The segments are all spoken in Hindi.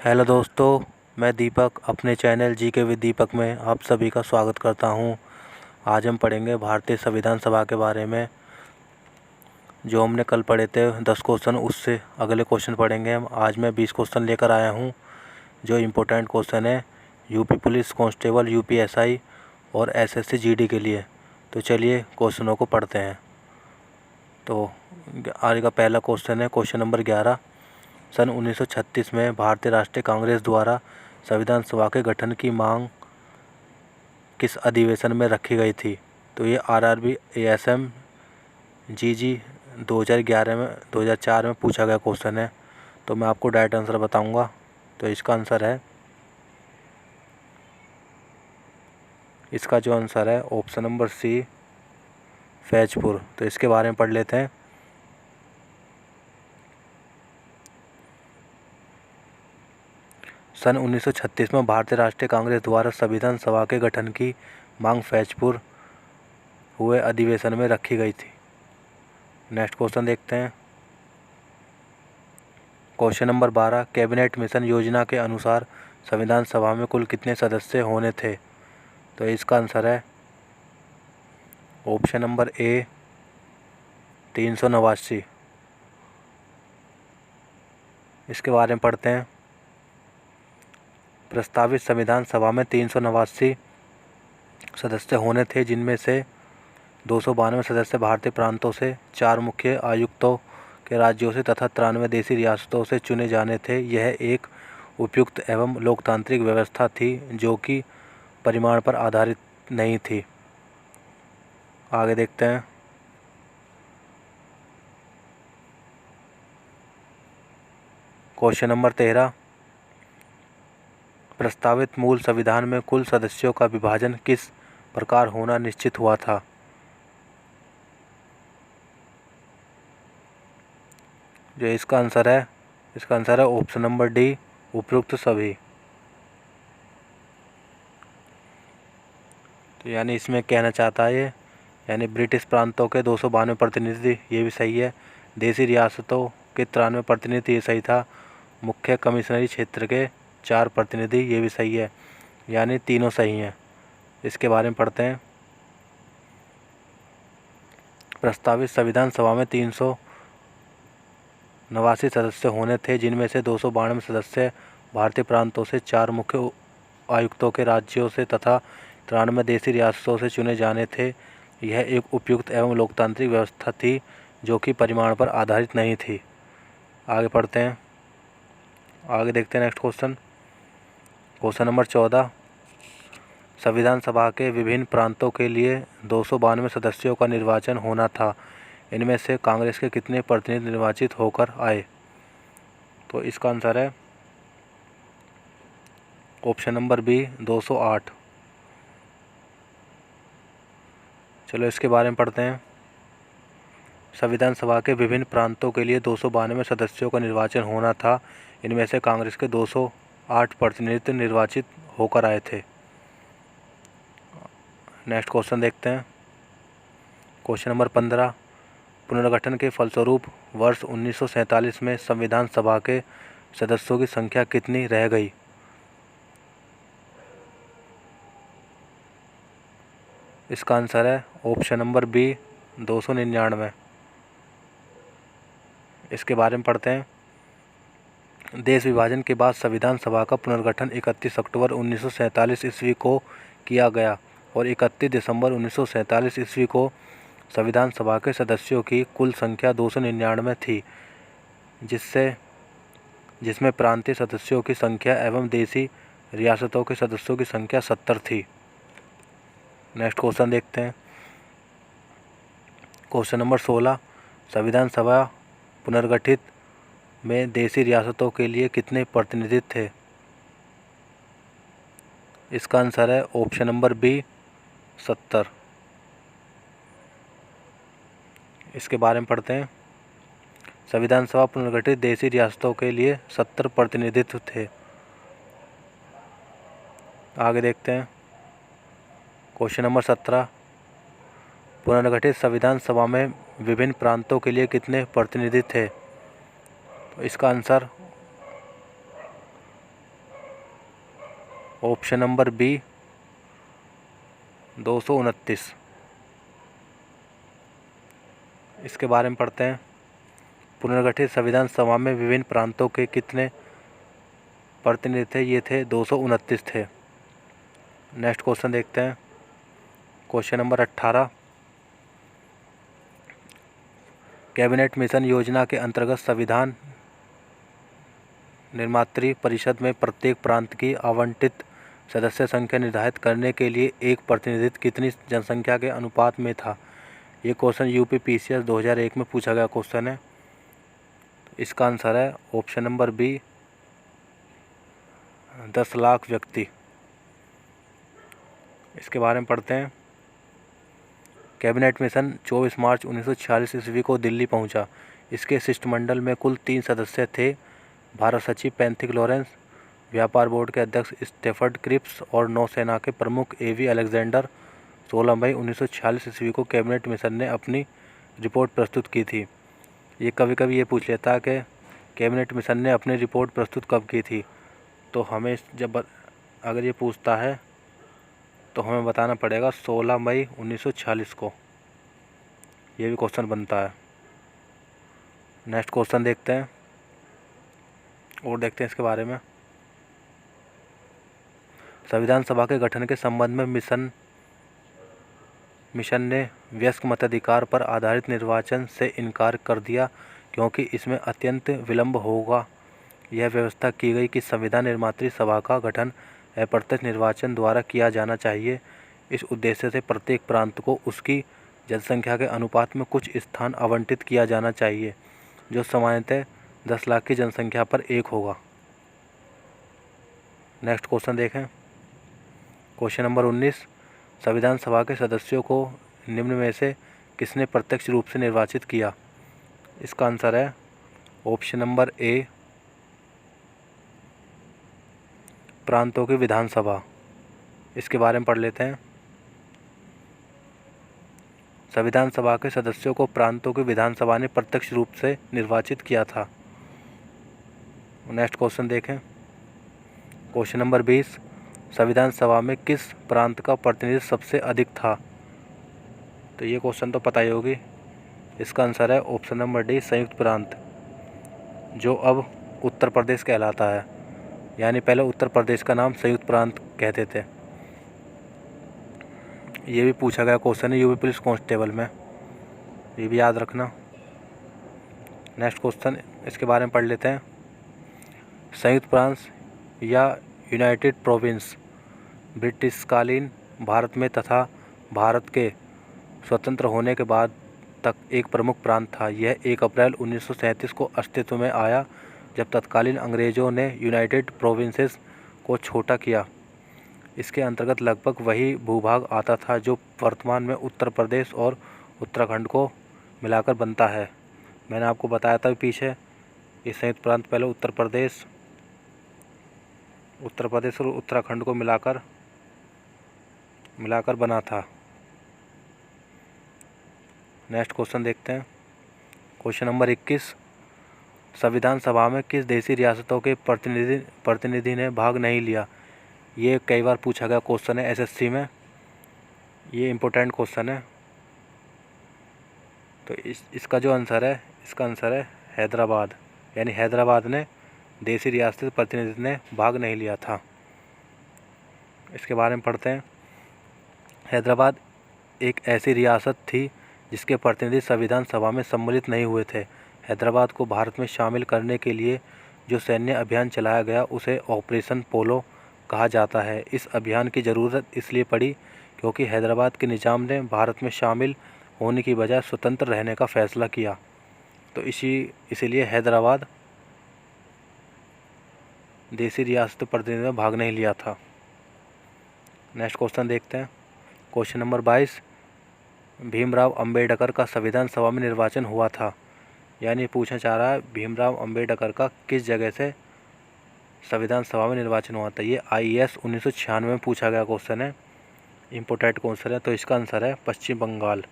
हेलो दोस्तों, मैं दीपक अपने चैनल जी के विद दीपक में आप सभी का स्वागत करता हूं। आज हम पढ़ेंगे भारतीय संविधान सभा के बारे में। जो हमने कल पढ़े थे 10 क्वेश्चन, उससे अगले क्वेश्चन पढ़ेंगे हम। आज मैं 20 क्वेश्चन लेकर आया हूं जो इम्पोर्टेंट क्वेश्चन है यूपी पुलिस कांस्टेबल, यूपीएसआई और एसएससी जीडी के लिए। तो चलिए क्वेश्चनों को पढ़ते हैं। तो आज का पहला क्वेश्चन है क्वेश्चन नंबर 11। सन 1936 में भारतीय राष्ट्रीय कांग्रेस द्वारा संविधान सभा के गठन की मांग किस अधिवेशन में रखी गई थी? तो ये आरआरबी एएसएम जीजी 2004 में पूछा गया क्वेश्चन है। तो मैं आपको डायरेक्ट आंसर बताऊंगा। तो इसका आंसर है, इसका जो आंसर है ऑप्शन नंबर सी, फैजपुर। तो इसके बारे में पढ़ लेते हैं। सन 1936 में भारतीय राष्ट्रीय कांग्रेस द्वारा संविधान सभा के गठन की मांग फैजपुर हुए अधिवेशन में रखी गई थी। नेक्स्ट क्वेश्चन देखते हैं। Question number 12। कैबिनेट मिशन योजना के अनुसार संविधान सभा में कुल कितने सदस्य होने थे? तो इसका आंसर है ऑप्शन नंबर ए, 389। इसके बारे में पढ़ते हैं। प्रस्तावित संविधान सभा में 389 सदस्य होने थे, जिनमें से 292 सदस्य भारतीय प्रांतों से, 4 मुख्य आयुक्तों के राज्यों से तथा 93 देशी रियासतों से चुने जाने थे। यह एक उपयुक्त एवं लोकतांत्रिक व्यवस्था थी जो कि परिमाण पर आधारित नहीं थी। आगे देखते हैं। Question number 13। प्रस्तावित मूल संविधान में कुल सदस्यों का विभाजन किस प्रकार होना निश्चित हुआ था? जो इसका आंसर है ऑप्शन नंबर डी, उपयुक्त सभी। तो यानी इसमें कहना चाहता है यानी ब्रिटिश प्रांतों के 292 प्रतिनिधि, ये भी सही है। देशी रियासतों के 93 प्रतिनिधि, ये सही था। मुख्य कमिश्नरी क्षेत्र के 4 प्रतिनिधि, ये भी सही है। यानी तीनों सही हैं। इसके बारे में पढ़ते हैं। प्रस्तावित संविधान सभा में 389 सदस्य होने थे, जिनमें से 292 सदस्य भारतीय प्रांतों से, 4 मुख्य आयुक्तों के राज्यों से तथा 93 देशी रियासतों से चुने जाने थे। यह एक उपयुक्त एवं लोकतांत्रिक व्यवस्था थी जो कि परिमाण पर आधारित नहीं थी। आगे पढ़ते हैं। आगे देखते हैं नेक्स्ट क्वेश्चन। Question number 14। संविधान सभा के विभिन्न प्रांतों के लिए 292 सदस्यों का निर्वाचन होना था। इनमें से कांग्रेस के कितने प्रतिनिधि निर्वाचित होकर आए? तो इसका आंसर है ऑप्शन नंबर बी, 208। चलो इसके बारे में पढ़ते हैं। संविधान सभा के विभिन्न प्रांतों के लिए 292 सदस्यों का निर्वाचन होना था। इनमें से कांग्रेस के 208 प्रतिनिधि निर्वाचित होकर आए थे। नेक्स्ट क्वेश्चन देखते हैं। Question number 15। पुनर्गठन के फलस्वरूप वर्ष 1947 में संविधान सभा के सदस्यों की संख्या कितनी रह गई? इसका आंसर है ऑप्शन नंबर बी, 299। इसके बारे में पढ़ते हैं। देश विभाजन के बाद संविधान सभा का पुनर्गठन 31 अक्टूबर 1947 ईस्वी को किया गया और 31 दिसंबर 1947 ईस्वी को संविधान सभा के सदस्यों की कुल संख्या 299 थी, जिसमें प्रांतीय सदस्यों की संख्या एवं देशी रियासतों के सदस्यों की संख्या 70 थी। नेक्स्ट क्वेश्चन देखते हैं। Question number 16। संविधान सभा पुनर्गठित में देशी रियासतों के लिए कितने प्रतिनिधि थे? इसका आंसर है ऑप्शन नंबर बी, 70। इसके बारे में पढ़ते हैं। संविधान सभा पुनर्गठित देशी रियासतों के लिए 70 प्रतिनिधित्व थे। आगे देखते हैं। Question number 17। पुनर्गठित संविधान सभा में विभिन्न प्रांतों के लिए कितने प्रतिनिधि थे? तो इसका आंसर ऑप्शन नंबर बी 229। इसके बारे में पढ़ते हैं। पुनर्गठित संविधान सभा में विभिन्न प्रांतों के कितने प्रतिनिधि थे? ये थे 229 थे। नेक्स्ट क्वेश्चन देखते हैं। Question number 18। कैबिनेट मिशन योजना के अंतर्गत संविधान निर्मात्री परिषद में प्रत्येक प्रांत की आवंटित सदस्य संख्या निर्धारित करने के लिए एक प्रतिनिधित्व कितनी जनसंख्या के अनुपात में था? ये क्वेश्चन यूपी पीसीएस 2001 में पूछा गया क्वेश्चन है। इसका आंसर है ऑप्शन नंबर बी 10 लाख व्यक्ति। इसके बारे में पढ़ते हैं। कैबिनेट मिशन 24 मार्च 1946 ईस्वी को दिल्ली पहुंचा। इसके शिष्टमंडल में कुल 3 सदस्य थे। भारत सचिव पैंथिक लॉरेंस, व्यापार बोर्ड के अध्यक्ष स्टेफर्ड क्रिप्स और नौसेना के प्रमुख एवी अलेक्जेंडर। 16 मई 1946 ईस्वी को कैबिनेट मिशन ने अपनी रिपोर्ट प्रस्तुत की थी। ये कभी कभी ये पूछ लेता है कि कैबिनेट मिशन ने अपनी रिपोर्ट प्रस्तुत कब की थी, तो हमें जब अगर ये पूछता है तो हमें बताना पड़ेगा 16 मई 1946 को। ये भी क्वेश्चन बनता है। नेक्स्ट क्वेश्चन देखते हैं और देखते हैं इसके बारे में। संविधान सभा के गठन के संबंध में मिशन ने वयस्क मताधिकार पर आधारित निर्वाचन से इनकार कर दिया क्योंकि इसमें अत्यंत विलंब होगा। यह व्यवस्था की गई कि संविधान निर्मात्री सभा का गठन अप्रत्यक्ष निर्वाचन द्वारा किया जाना चाहिए। इस उद्देश्य से प्रत्येक प्रांत को उसकी जनसंख्या के अनुपात में कुछ स्थान आवंटित किया जाना चाहिए, जो सामान्यतः 10 लाख की जनसंख्या पर एक होगा। नेक्स्ट क्वेश्चन देखें। Question number 19। संविधान सभा के सदस्यों को निम्न में से किसने प्रत्यक्ष रूप से निर्वाचित किया? इसका आंसर है ऑप्शन नंबर ए प्रांतों की विधानसभा। इसके बारे में पढ़ लेते हैं। संविधान सभा के सदस्यों को प्रांतों की विधानसभा ने प्रत्यक्ष रूप से निर्वाचित किया था। नेक्स्ट क्वेश्चन देखें। Question number 20। संविधान सभा में किस प्रांत का प्रतिनिधित्व सबसे अधिक था? तो ये क्वेश्चन तो पता ही होगी। इसका आंसर है ऑप्शन नंबर डी संयुक्त प्रांत, जो अब उत्तर प्रदेश कहलाता है। यानी पहले उत्तर प्रदेश का नाम संयुक्त प्रांत कहते थे। ये भी पूछा गया क्वेश्चन है यूपी पुलिस कांस्टेबल में, ये भी याद रखना। नेक्स्ट क्वेश्चन इसके बारे में पढ़ लेते हैं। संयुक्त प्रांत या यूनाइटेड प्रोविंस ब्रिटिशकालीन भारत में तथा भारत के स्वतंत्र होने के बाद तक एक प्रमुख प्रांत था। यह 1 अप्रैल 1937 को अस्तित्व में आया, जब तत्कालीन अंग्रेज़ों ने यूनाइटेड प्रोविंसेस को छोटा किया। इसके अंतर्गत लगभग वही भूभाग आता था जो वर्तमान में उत्तर प्रदेश और उत्तराखंड को मिलाकर बनता है। मैंने आपको बताया था पीछे, ये संयुक्त प्रांत पहले उत्तर प्रदेश और उत्तराखंड को मिलाकर बना था। नेक्स्ट क्वेश्चन देखते हैं। Question number 21। संविधान सभा में किस देशी रियासतों के प्रतिनिधि ने भाग नहीं लिया? ये कई बार पूछा गया क्वेश्चन है एसएससी में, ये इम्पोर्टेंट क्वेश्चन है। तो इसका जो आंसर है, इसका आंसर है हैदराबाद। यानी हैदराबाद ने देशी रियासत प्रतिनिधि ने भाग नहीं लिया था। इसके बारे में पढ़ते हैं। हैदराबाद एक ऐसी रियासत थी जिसके प्रतिनिधि संविधान सभा में सम्मिलित नहीं हुए थे। हैदराबाद को भारत में शामिल करने के लिए जो सैन्य अभियान चलाया गया उसे ऑपरेशन पोलो कहा जाता है। इस अभियान की ज़रूरत इसलिए पड़ी क्योंकि हैदराबाद के निज़ाम ने भारत में शामिल होने की बजाय स्वतंत्र रहने का फैसला किया। तो इसीलिए हैदराबाद देशी रियासत प्रतिनिधि में भाग नहीं लिया था। नेक्स्ट क्वेश्चन देखते हैं। Question number 22। भीमराव अंबेडकर का संविधान सभा में निर्वाचन हुआ था। यानी पूछना चाह रहा है भीमराव अंबेडकर का किस जगह से संविधान सभा में निर्वाचन हुआ था। ये IAS 1996 में पूछा गया क्वेश्चन है, इम्पोर्टेंट क्वेश्चन है। तो इसका आंसर है पश्चिम बंगाल।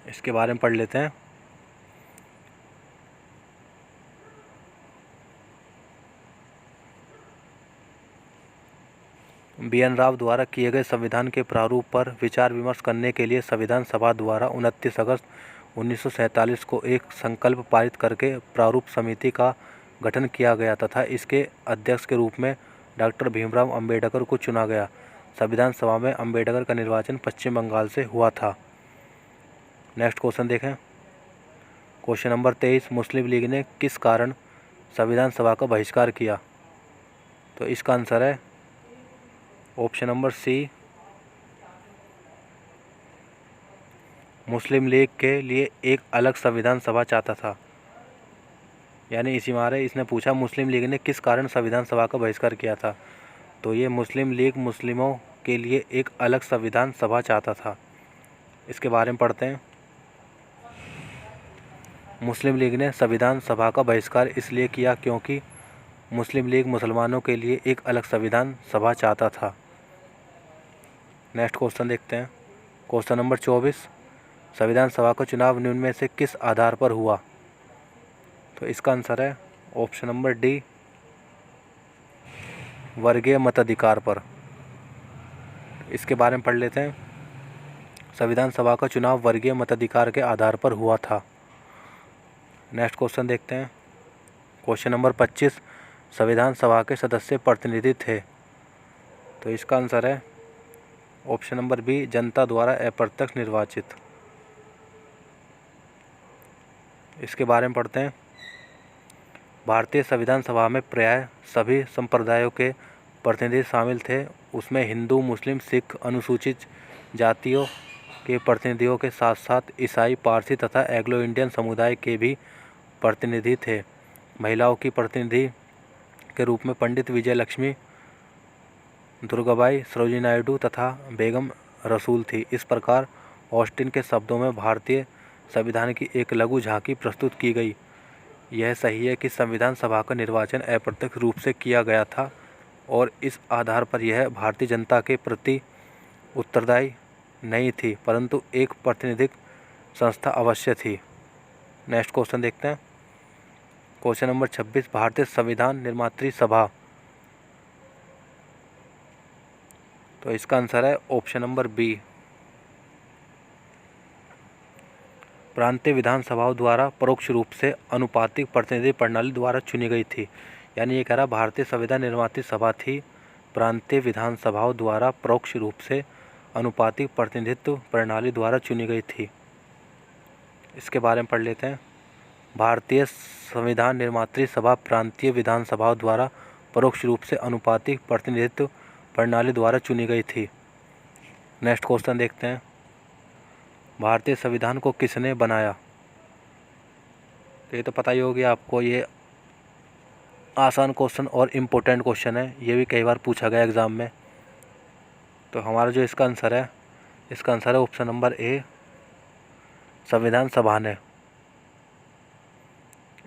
इसके बारे में पढ़ लेते हैं। BN राव द्वारा किए गए संविधान के प्रारूप पर विचार विमर्श करने के लिए संविधान सभा द्वारा 29 अगस्त 1947 को एक संकल्प पारित करके प्रारूप समिति का गठन किया गया तथा इसके अध्यक्ष के रूप में डॉक्टर भीमराव अंबेडकर को चुना गया। संविधान सभा में अंबेडकर का निर्वाचन पश्चिम बंगाल से हुआ था। नेक्स्ट क्वेश्चन देखें। क्वेश्चन नंबर 23, मुस्लिम लीग ने किस कारण संविधान सभा का बहिष्कार किया? तो इसका आंसर है ऑप्शन नंबर सी, मुस्लिम लीग के लिए एक अलग संविधान सभा चाहता था। यानी इसी मारे इसने पूछा मुस्लिम लीग ने किस कारण संविधान सभा का बहिष्कार किया था। तो ये मुस्लिम लीग मुस्लिमों के लिए एक अलग संविधान सभा चाहता था। इसके बारे में पढ़ते हैं। मुस्लिम लीग ने संविधान सभा का बहिष्कार इसलिए किया क्योंकि मुस्लिम लीग मुसलमानों के लिए एक अलग संविधान सभा चाहता था। नेक्स्ट क्वेश्चन देखते हैं। क्वेश्चन नंबर 24, संविधान सभा का चुनाव निम्न में से किस आधार पर हुआ? तो इसका आंसर है ऑप्शन नंबर डी, वर्गीय मताधिकार पर। इसके बारे में पढ़ लेते हैं। संविधान सभा का चुनाव वर्गीय मताधिकार के आधार पर हुआ था। नेक्स्ट क्वेश्चन देखते हैं। क्वेश्चन नंबर 25, संविधान सभा के सदस्य प्रतिनिधि थे। तो इसका आंसर है ऑप्शन नंबर बी, जनता द्वारा अप्रत्यक्ष निर्वाचित। इसके बारे में पढ़ते हैं। भारतीय संविधान सभा में प्रायः सभी संप्रदायों के प्रतिनिधि शामिल थे। उसमें हिंदू, मुस्लिम, सिख, अनुसूचित जातियों के प्रतिनिधियों के साथ साथ ईसाई, पारसी तथा एंग्लो इंडियन समुदाय के भी प्रतिनिधि थे। महिलाओं की प्रतिनिधि के रूप में पंडित विजय लक्ष्मी, दुर्गाबाई, सरोजिनी नायडू तथा बेगम रसूल थी। इस प्रकार ऑस्टिन के शब्दों में भारतीय संविधान की एक लघु झांकी प्रस्तुत की गई। यह सही है कि संविधान सभा का निर्वाचन अप्रत्यक्ष रूप से किया गया था और इस आधार पर यह भारतीय जनता के प्रति उत्तरदायी नहीं थी, परंतु एक प्रातिनिधिक संस्था अवश्य थी। नेक्स्ट क्वेश्चन देखते हैं। क्वेश्चन नंबर 26, भारतीय संविधान निर्मात्री सभा। तो इसका आंसर है ऑप्शन नंबर बी, प्रांतीय विधानसभाओं द्वारा परोक्ष रूप से अनुपातिक प्रतिनिधि प्रणाली द्वारा चुनी गई थी। यानी ये कह रहा भारतीय संविधान निर्मात्री सभा थी, प्रांतीय विधानसभाओं द्वारा परोक्ष रूप से अनुपातिक प्रतिनिधित्व प्रणाली द्वारा चुनी गई थी। इसके बारे में पढ़ लेते हैं। भारतीय संविधान निर्मात्री सभा प्रांतीय विधानसभाओं द्वारा परोक्ष रूप से अनुपातिक प्रतिनिधित्व प्रणाली द्वारा चुनी गई थी। नेक्स्ट क्वेश्चन देखते हैं। भारतीय संविधान को किसने बनाया? तो ये तो पता ही होगी आपको, ये आसान क्वेश्चन और इम्पोर्टेंट क्वेश्चन है, ये भी कई बार पूछा गया एग्ज़ाम में। तो हमारा जो इसका आंसर है, इसका आंसर है ऑप्शन नंबर ए, संविधान सभा ने।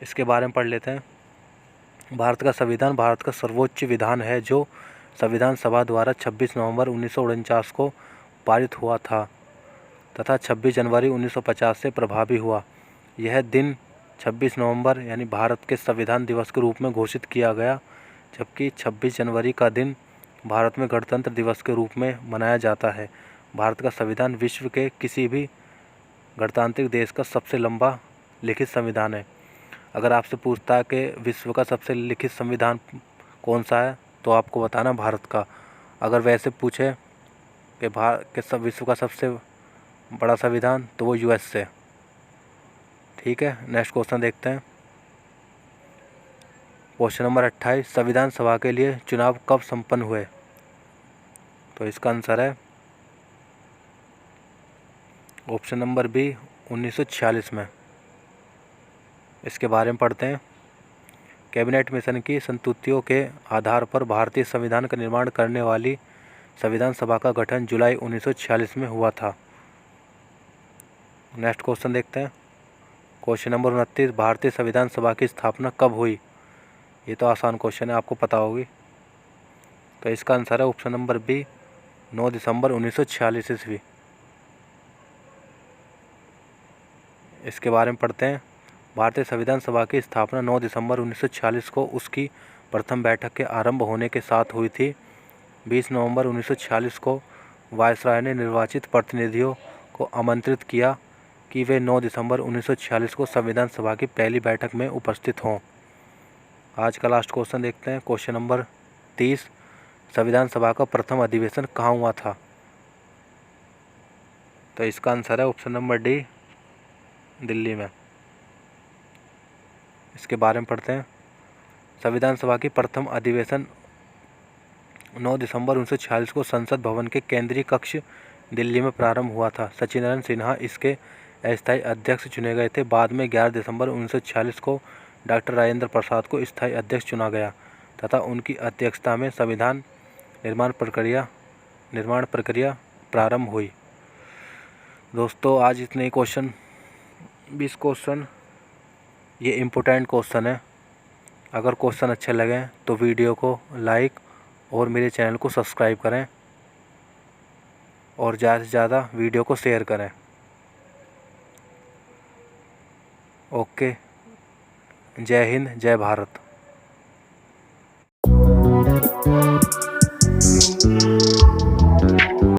इसके बारे में पढ़ लेते हैं। भारत का संविधान भारत का सर्वोच्च विधान है जो संविधान सभा द्वारा 26 नवंबर 1949 को पारित हुआ था तथा 26 जनवरी 1950 से प्रभावी हुआ। यह दिन 26 नवंबर यानी भारत के संविधान दिवस के रूप में घोषित किया गया, जबकि 26 जनवरी का दिन भारत में गणतंत्र दिवस के रूप में मनाया जाता है। भारत का संविधान विश्व के किसी भी गणतांत्रिक देश का सबसे लंबा लिखित संविधान है। अगर आपसे पूछता है कि विश्व का सबसे लिखित संविधान कौन सा है, तो आपको बताना भारत का। अगर वैसे पूछे कि विश्व का सबसे बड़ा संविधान, तो वो US से। ठीक है, नेक्स्ट क्वेश्चन देखते हैं। क्वेश्चन नंबर 28, संविधान सभा के लिए चुनाव कब संपन्न हुए? तो इसका आंसर है ऑप्शन नंबर बी, 1946 में। इसके बारे में पढ़ते हैं। कैबिनेट मिशन की संस्तुतियों के आधार पर भारतीय संविधान का निर्माण करने वाली संविधान सभा का गठन जुलाई 1946 में हुआ था। नेक्स्ट क्वेश्चन देखते हैं। क्वेश्चन नंबर 29, भारतीय संविधान सभा की स्थापना कब हुई? ये तो आसान क्वेश्चन है, आपको पता होगी। तो इसका आंसर है ऑप्शन नंबर बी, 9 दिसंबर 1946 ईस्वी। इसके बारे में पढ़ते हैं। भारतीय संविधान सभा की स्थापना 9 दिसंबर 1946 को उसकी प्रथम बैठक के आरंभ होने के साथ हुई थी। 20 नवंबर 1946 को वायसराय ने निर्वाचित प्रतिनिधियों को आमंत्रित किया कि वे 9 दिसंबर 1946 को संविधान सभा की पहली बैठक में उपस्थित हों। आज का लास्ट क्वेश्चन देखते हैं। क्वेश्चन नंबर 30, संविधान सभा का प्रथम अधिवेशन कहाँ हुआ था? तो इसका आंसर है ऑप्शन नंबर डी, दिल्ली में। इसके बारे में पढ़ते हैं। संविधान सभा की प्रथम अधिवेशन 9 दिसंबर 1946 को संसद भवन के केंद्रीय कक्ष दिल्ली में प्रारंभ हुआ था। सचिंदर सिन्हा इसके अस्थायी अध्यक्ष चुने गए थे। बाद में 11 दिसंबर 1946 को डॉक्टर राजेंद्र प्रसाद को स्थायी अध्यक्ष चुना गया तथा उनकी अध्यक्षता में संविधान निर्माण प्रक्रिया प्रारंभ हुई। दोस्तों, आज इतने ही क्वेश्चन, 20 क्वेश्चन, ये इम्पोर्टेंट क्वेश्चन है। अगर क्वेश्चन अच्छे लगे तो वीडियो को लाइक और मेरे चैनल को सब्सक्राइब करें और ज़्यादा से ज़्यादा वीडियो को शेयर करें। ओके, जय हिंद, जय भारत।